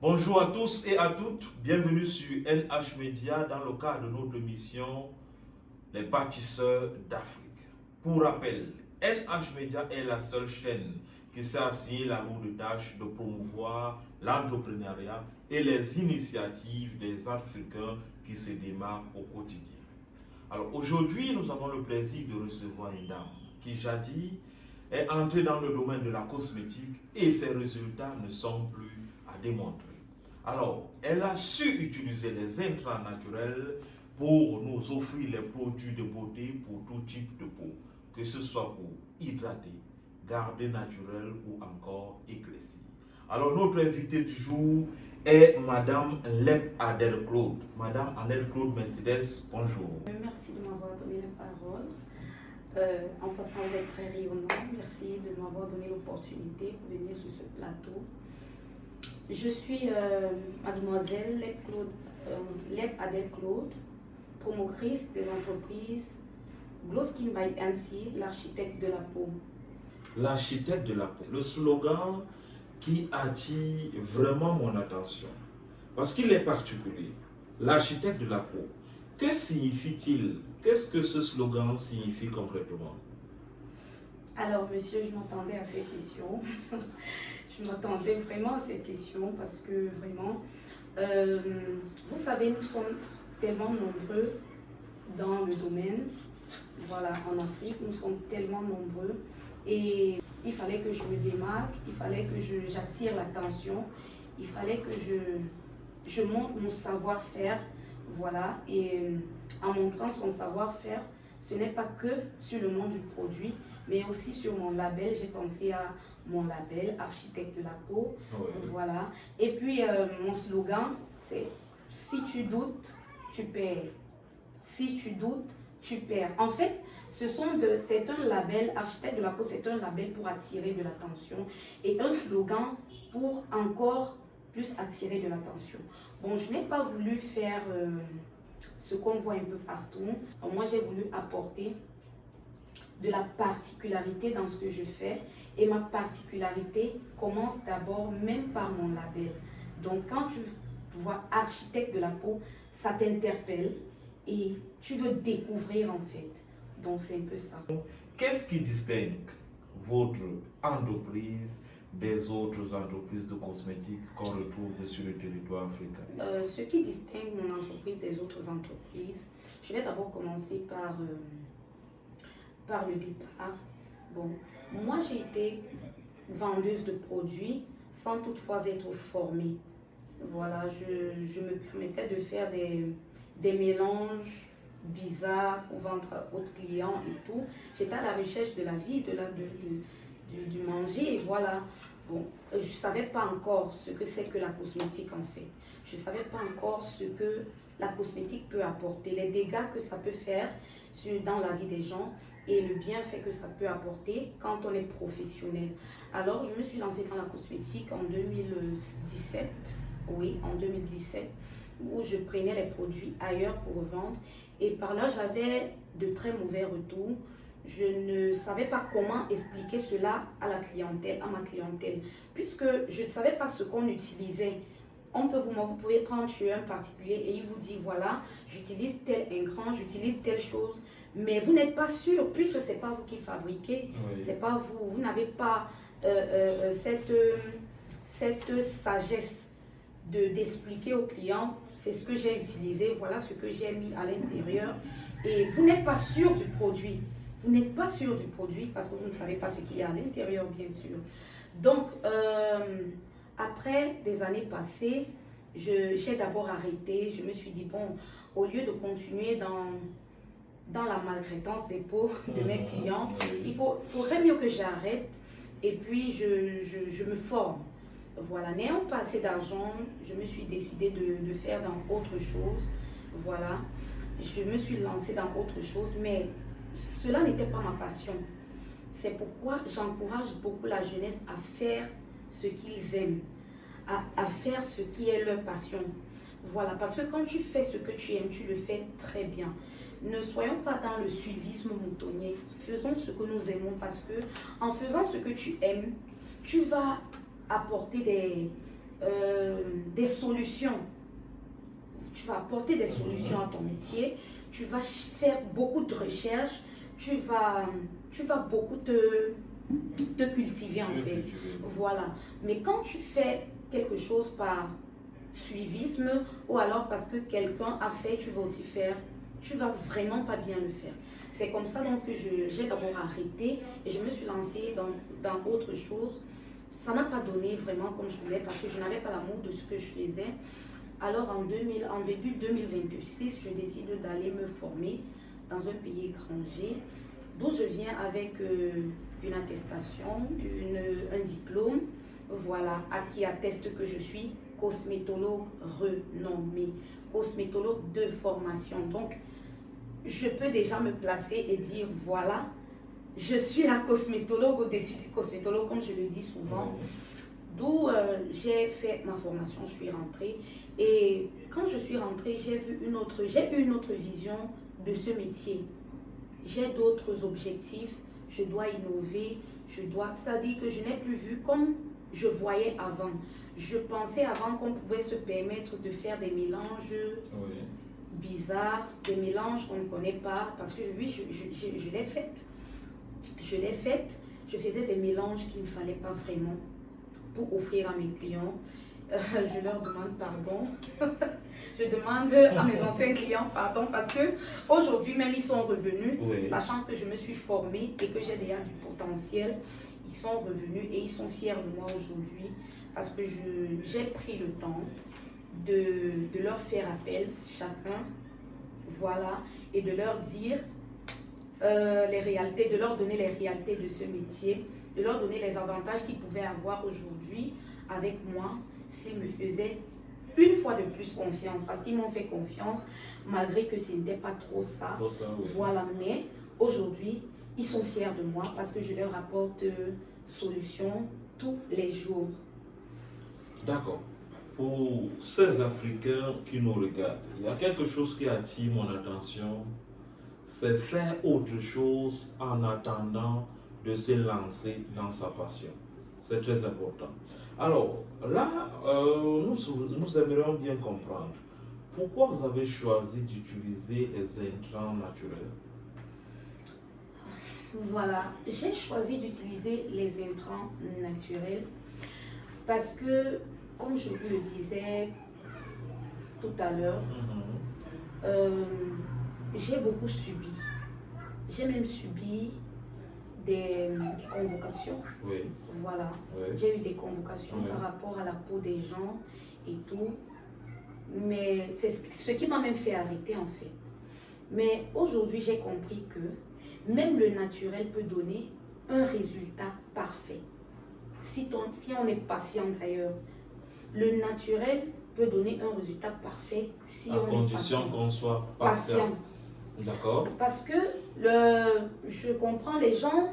Bonjour à tous et à toutes, bienvenue sur NH Media dans le cadre de notre mission Les bâtisseurs d'Afrique. Pour rappel, NH Media est la seule chaîne qui s'est assignée la lourde tâche de promouvoir l'entrepreneuriat et les initiatives des Africains qui se démarquent au quotidien. Alors aujourd'hui, nous avons le plaisir de recevoir une dame qui jadis est entrée dans le domaine de la cosmétique et ses résultats ne sont plus à démontrer. Alors, elle a su utiliser les intrants naturels pour nous offrir les produits de beauté pour tout type de peau, que ce soit pour hydrater, garder naturel ou encore éclaircir. Alors, notre invitée du jour est Madame Lep Adèle Claude. Madame Adèle Claude Mercedes, bonjour. Merci de m'avoir donné la parole. En passant, vous êtes très rayonnant. Merci de m'avoir donné l'opportunité pour venir sur ce plateau. Je suis mademoiselle Lep Adèle Claude, promotrice des entreprises Glow Skin by Annecy, l'architecte de la peau. L'architecte de la peau, le slogan qui attire vraiment mon attention, parce qu'il est particulier. L'architecte de la peau, que signifie-t-il? Qu'est-ce que ce slogan signifie concrètement? Alors, monsieur, je m'attendais à cette question. Je m'attendais vraiment à cette question parce que vraiment, vous savez, nous sommes tellement nombreux dans le domaine. Voilà, en Afrique, nous sommes tellement nombreux et il fallait que je me démarque, il fallait que j'attire l'attention, il fallait que je montre mon savoir-faire. Voilà, et en montrant son savoir-faire, ce n'est pas que sur le nom du produit, mais aussi sur mon label. J'ai pensé à mon label, architecte de la peau. Oui. Voilà. Et puis, mon slogan, c'est « Si tu doutes, tu perds. Si tu doutes, tu perds ». En fait, c'est un label, architecte de la peau, c'est un label pour attirer de l'attention et un slogan pour encore plus attirer de l'attention. Bon, je n'ai pas voulu faire ce qu'on voit un peu partout. Moi, j'ai voulu apporter de la particularité dans ce que je fais. Et ma particularité commence d'abord même par mon label. Donc, quand tu vois architecte de la peau, ça t'interpelle et tu veux découvrir en fait. Donc, c'est un peu ça. Qu'est-ce qui distingue votre entreprise des autres entreprises de cosmétiques qu'on retrouve sur le territoire africain? Ce qui distingue mon entreprise des autres entreprises, je vais d'abord commencer par le départ. Bon, moi j'ai été vendeuse de produits sans toutefois être formée. Voilà, je me permettais de faire des mélanges bizarres pour vendre aux clients et tout. J'étais à la recherche de la vie, du manger et voilà. Bon, je ne savais pas encore ce que c'est que la cosmétique en fait. Je ne savais pas encore ce que la cosmétique peut apporter, les dégâts que ça peut faire dans la vie des gens et le bienfait que ça peut apporter quand on est professionnel. Alors, je me suis lancée dans la cosmétique en 2017, oui, en 2017, où je prenais les produits ailleurs pour revendre. Et par là, j'avais de très mauvais retours. Je ne savais pas comment expliquer cela à la clientèle, à ma clientèle, puisque je ne savais pas ce qu'on utilisait. Vous pouvez prendre chez un particulier et il vous dit, voilà, j'utilise tel ingrédient, j'utilise telle chose, mais vous n'êtes pas sûr, puisque ce n'est pas vous qui fabriquez, oui. C'est pas vous, vous n'avez pas cette sagesse d'expliquer au client, c'est ce que j'ai utilisé, voilà ce que j'ai mis à l'intérieur, et vous n'êtes pas sûr du produit. Vous n'êtes pas sûr du produit parce que vous ne savez pas ce qu'il y a à l'intérieur, bien sûr. Donc, après des années passées, j'ai d'abord arrêté. Je me suis dit, bon, au lieu de continuer dans la maltraitance des peaux de mes clients, il faudrait mieux que j'arrête et puis je me forme. Voilà, n'ayant pas assez d'argent, je me suis décidée de faire dans autre chose. Voilà, je me suis lancée dans autre chose, mais cela n'était pas ma passion. C'est pourquoi j'encourage beaucoup la jeunesse à faire ce qu'ils aiment, à faire ce qui est leur passion. Voilà, parce que quand tu fais ce que tu aimes, tu le fais très bien. Ne soyons pas dans le suivisme moutonnier. Faisons ce que nous aimons parce que en faisant ce que tu aimes, tu vas apporter des solutions. Tu vas apporter des solutions à ton métier. Tu vas faire beaucoup de recherches. Tu vas beaucoup te cultiver en fait. Voilà. Mais quand tu fais quelque chose par suivisme ou alors parce que quelqu'un a fait, tu vas aussi faire, tu vas vraiment pas bien le faire. C'est comme ça donc que j'ai d'abord arrêté et je me suis lancée dans autre chose. Ça n'a pas donné vraiment comme je voulais parce que je n'avais pas l'amour de ce que je faisais. Alors en début 2026, je décide d'aller me former dans un pays étranger d'où je viens avec une attestation, un diplôme, voilà, qui atteste que je suis cosmétologue renommée, cosmétologue de formation. Donc, je peux déjà me placer et dire, voilà, je suis la cosmétologue au-dessus du cosmétologue, comme je le dis souvent. D'où j'ai fait ma formation, je suis rentrée. Et quand je suis rentrée, j'ai eu une autre vision de ce métier. J'ai d'autres objectifs, je dois innover, c'est-à-dire que je n'ai plus vu comme je voyais avant. Je pensais avant qu'on pouvait se permettre de faire des mélanges bizarres, des mélanges qu'on ne connaît pas, parce que oui, je l'ai faite. Je faisais des mélanges qu'il ne fallait pas vraiment pour offrir à mes clients. Je leur demande pardon. Je demande à mes anciens clients pardon parce que aujourd'hui même ils sont revenus, sachant que je me suis formée et que j'ai déjà du potentiel. Ils sont revenus et ils sont fiers de moi aujourd'hui parce que j'ai pris le temps de leur faire appel chacun, voilà, et de leur dire les réalités, de leur donner les réalités de ce métier, de leur donner les avantages qu'ils pouvaient avoir aujourd'hui avec moi s'ils me faisaient une fois de plus confiance, parce qu'ils m'ont fait confiance malgré que ce n'était pas trop ça. Voilà, mais aujourd'hui, ils sont fiers de moi parce que je leur apporte solutions tous les jours. D'accord. Pour ces Africains qui nous regardent, il y a quelque chose qui attire mon attention, c'est faire autre chose en attendant de se lancer dans sa passion. C'est très important. Alors, là, nous aimerions bien comprendre pourquoi vous avez choisi d'utiliser les intrants naturels. Voilà, j'ai choisi d'utiliser les intrants naturels parce que, comme je vous le disais tout à l'heure, j'ai beaucoup subi. J'ai même subi des convocations. Oui. Voilà. Oui. J'ai eu des convocations par rapport à la peau des gens et tout. Mais c'est ce qui m'a même fait arrêter en fait. Mais aujourd'hui, j'ai compris que même le naturel peut donner un résultat parfait. Si on est patient d'ailleurs, le naturel peut donner un résultat parfait si on est patient. À condition qu'on soit patient. D'accord. Parce que je comprends, les gens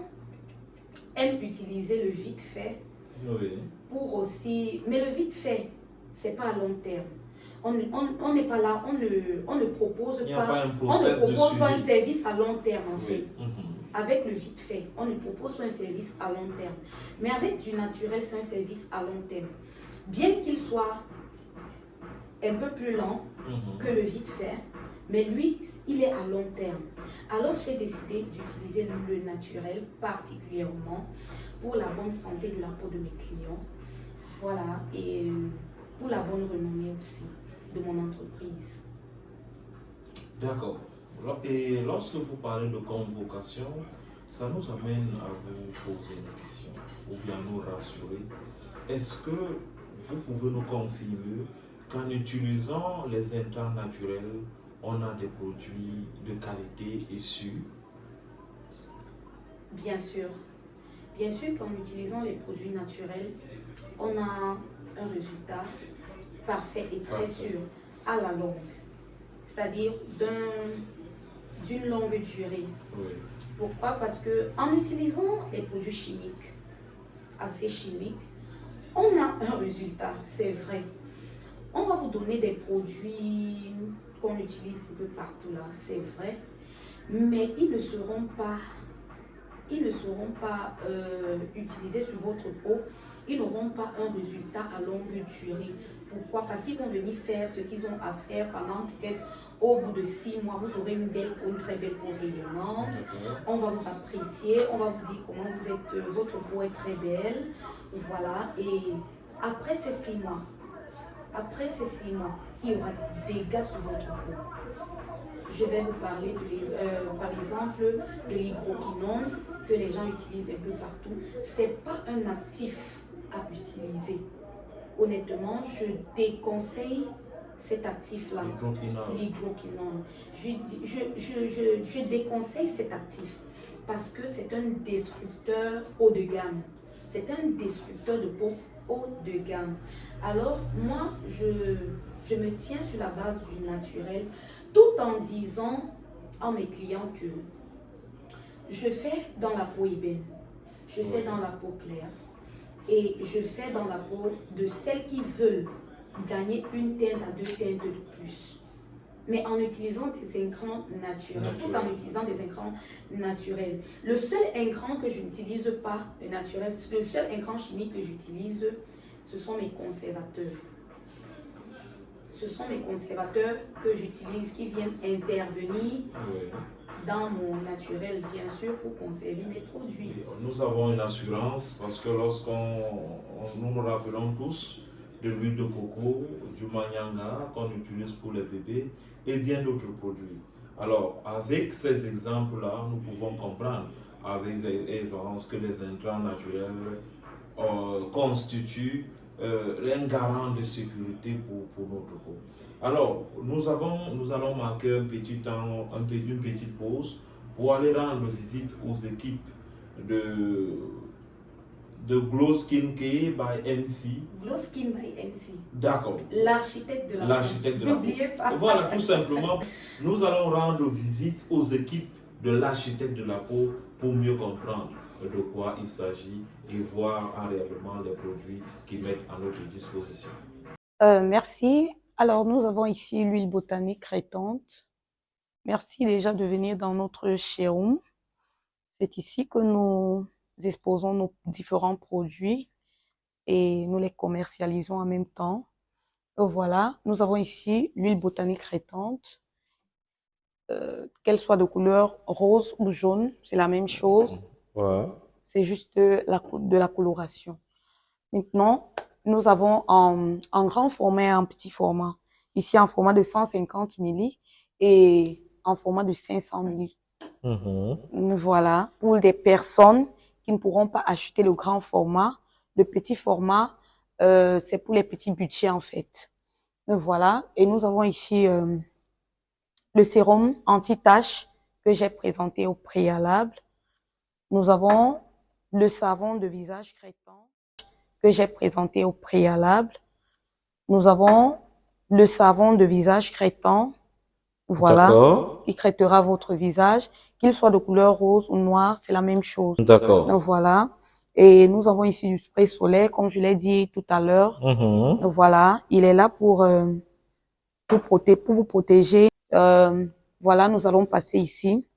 aiment utiliser le vite fait pour aussi... Mais le vite fait, ce n'est pas à long terme. On n'est pas là, on ne propose pas un service à long terme en fait. Avec le vite fait, on ne propose pas un service à long terme. Mais avec du naturel, c'est un service à long terme. Bien qu'il soit un peu plus lent que le vite fait, mais lui, il est à long terme. Alors j'ai décidé d'utiliser le naturel particulièrement pour la bonne santé de la peau de mes clients. Voilà, et pour la bonne renommée aussi de mon entreprise. D'accord. Et lorsque vous parlez de convocation, ça nous amène à vous poser une question ou bien nous rassurer. Est-ce que vous pouvez nous confirmer qu'en utilisant les intrants naturels, on a des produits de qualité et sûrs? Bien sûr. Bien sûr qu'en utilisant les produits naturels, on a un résultat parfait et très sûr à la longue. C'est-à-dire d'une longue durée. Oui. Pourquoi? Parce qu'en utilisant des produits chimiques, assez chimiques, on a un résultat, c'est vrai. On va vous donner des produits qu'on utilise un peu partout là, c'est vrai, mais ils ne seront pas ils ne seront pas utilisés sur votre peau, ils n'auront pas un résultat à longue durée. Pourquoi? Parce qu'ils vont venir faire ce qu'ils ont à faire pendant peut-être au bout de 6 mois, vous aurez une très belle peau rayonnante. On va vous apprécier, on va vous dire comment vous êtes, votre peau est très belle. Voilà. Et après ces 6 mois, il y aura des dégâts sur votre peau. Je vais vous parler, par exemple, de l'hydroquinone que les gens utilisent un peu partout. Ce n'est pas un actif à utiliser. Honnêtement, je déconseille cet actif-là. L'hydroquinone. Je déconseille cet actif parce que c'est un destructeur haut de gamme. C'est un destructeur de peau haut de gamme. Alors, moi, je me tiens sur la base du naturel, tout en disant à mes clients que je fais dans la peau ébène, je fais dans la peau claire et je fais dans la peau de celles qui veulent gagner une teinte à 2 teintes de plus. Mais en utilisant des intrants naturels, tout en utilisant des intrants naturels. Le seul intrant que je n'utilise pas, naturel, le seul intrant chimique que j'utilise, ce sont mes conservateurs. Ce sont mes conservateurs que j'utilise qui viennent intervenir dans mon naturel, bien sûr, pour conserver mes produits. Nous avons une assurance parce que nous nous rappelons tous de l'huile de coco, du manyanga qu'on utilise pour les bébés et bien d'autres produits. Alors, avec ces exemples-là, nous pouvons comprendre avec aisance que les intrants naturels constituent un garant de sécurité pour notre peau. Alors, nous allons marquer une petite pause pour aller rendre visite aux équipes de Glow Skin Care by NC. Glow Skin by NC. D'accord. L'architecte de la peau. N'oubliez pas. Voilà, tout simplement. Nous allons rendre visite aux équipes de l'architecte de la peau pour mieux comprendre de quoi il s'agit et voir réellement les produits qu'ils mettent à notre disposition. Merci. Alors, nous avons ici l'huile botanique rayonnante. Merci déjà de venir dans notre showroom. C'est ici que nous exposons nos différents produits et nous les commercialisons en même temps. Voilà, nous avons ici l'huile botanique rayonnante. Qu'elle soit de couleur rose ou jaune, c'est la même chose. Ouais. C'est juste de la coloration. Maintenant, nous avons en grand format et en petit format. Ici, en format de 150 ml et en format de 500 ml. Voilà. Pour des personnes qui ne pourront pas acheter le grand format, le petit format, c'est pour les petits budgets, en fait. Voilà. Et nous avons ici le sérum anti-tache que j'ai présenté au préalable. Nous avons le savon de visage crêtant que j'ai présenté au préalable. Nous avons le savon de visage crêtant, voilà, qui crêtera votre visage, qu'il soit de couleur rose ou noire, c'est la même chose. D'accord. Donc voilà. Et nous avons ici du spray solaire, comme je l'ai dit tout à l'heure. Voilà, il est là pour vous protéger. Voilà, nous allons passer ici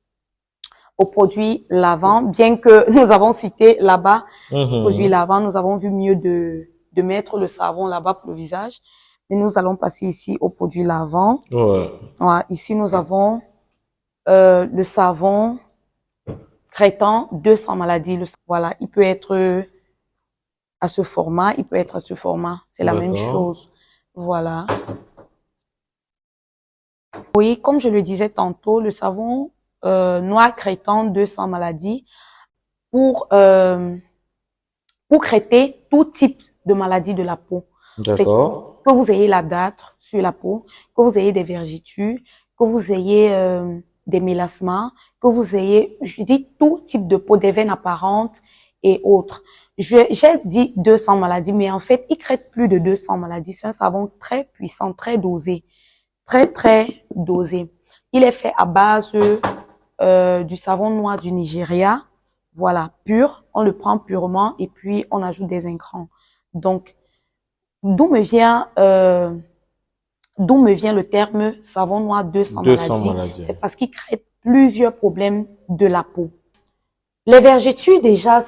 aux produits lavants, bien que nous avons cité là-bas produits lavants, nous avons vu mieux de mettre le savon là-bas pour le visage. Mais nous allons passer ici aux produits lavants. Voilà, ici nous avons le savon traitant 200 maladies. Voilà, il peut être à ce format, il peut être à ce format. C'est la même chose. Voilà. Oui, comme je le disais tantôt, le savon noir crêtant 200 maladies pour traiter tout type de maladie de la peau. D'accord. Que vous ayez la dartre sur la peau, que vous ayez des vergetures, que vous ayez des mélasmas, que vous ayez, je dis tout type de peau, des veines apparentes et autres. J'ai dit 200 maladies, mais en fait, il traite plus de 200 maladies. C'est un savon très puissant, très dosé. Très dosé. Il est fait à base du savon noir du Nigeria. Voilà, pur. On le prend purement et puis on ajoute des intrants. Donc, d'où me vient le terme savon noir 200 maladies. C'est parce qu'il crée plusieurs problèmes de la peau. Les vergetures, déjà,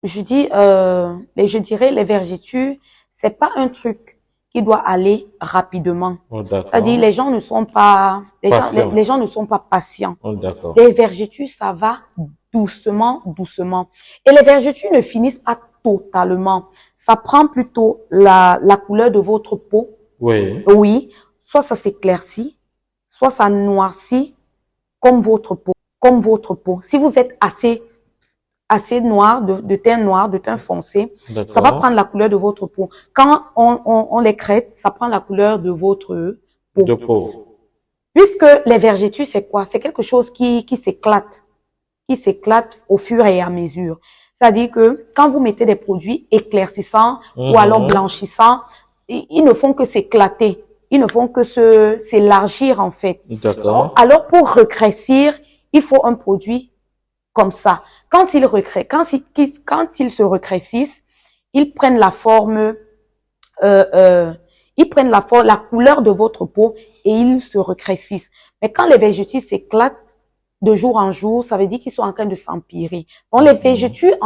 je dirais, les vergetures, c'est pas un truc qui doit aller rapidement. Oh, C'est-à-dire, d'accord. les gens ne sont pas, Patient. les gens ne sont pas patients. Oh, d'accord. Les vergetures, ça va doucement, doucement. Et les vergetures ne finissent pas totalement. Ça prend plutôt la couleur de votre peau. Oui. Oui. Soit ça s'éclaircit, soit ça noircit comme votre peau, comme votre peau. Si vous êtes assez noir, de teint foncé, ça va D'accord. prendre la couleur de votre peau. Quand on les crête, ça prend la couleur de votre peau. De peau. Puisque les vergetures, c'est quoi? C'est quelque chose qui s'éclate au fur et à mesure. C'est-à-dire que quand vous mettez des produits éclaircissants ou alors blanchissants, ils ne font que s'éclater. Ils ne font que s'élargir, en fait. D'accord. Alors, pour rétrécir, il faut un produit comme ça. Quand ils se rétrécissent, ils prennent la forme, la couleur de votre peau et ils se rétrécissent. Mais quand les vergetures s'éclatent de jour en jour, ça veut dire qu'ils sont en train de s'empirer. Donc, les vergetures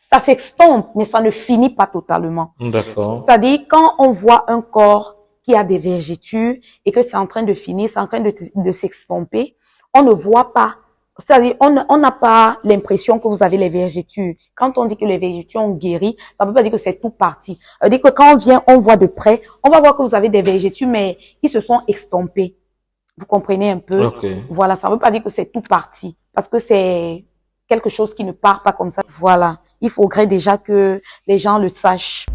ça s'estompe, mais ça ne finit pas totalement. D'accord. C'est-à-dire, quand on voit un corps qui a des vergetures et que c'est en train de finir, c'est en train de s'estomper, on ne voit pas. C'est-à-dire, on n'a pas l'impression que vous avez les vergetures. Quand on dit que les vergetures ont guéri, ça ne veut pas dire que c'est tout parti. Ça veut dire que quand on vient, on voit de près, on va voir que vous avez des vergetures, mais ils se sont estompés. Vous comprenez un peu? Okay. Voilà, ça ne veut pas dire que c'est tout parti. Parce que c'est quelque chose qui ne part pas comme ça. Voilà. Il faudrait déjà que les gens le sachent.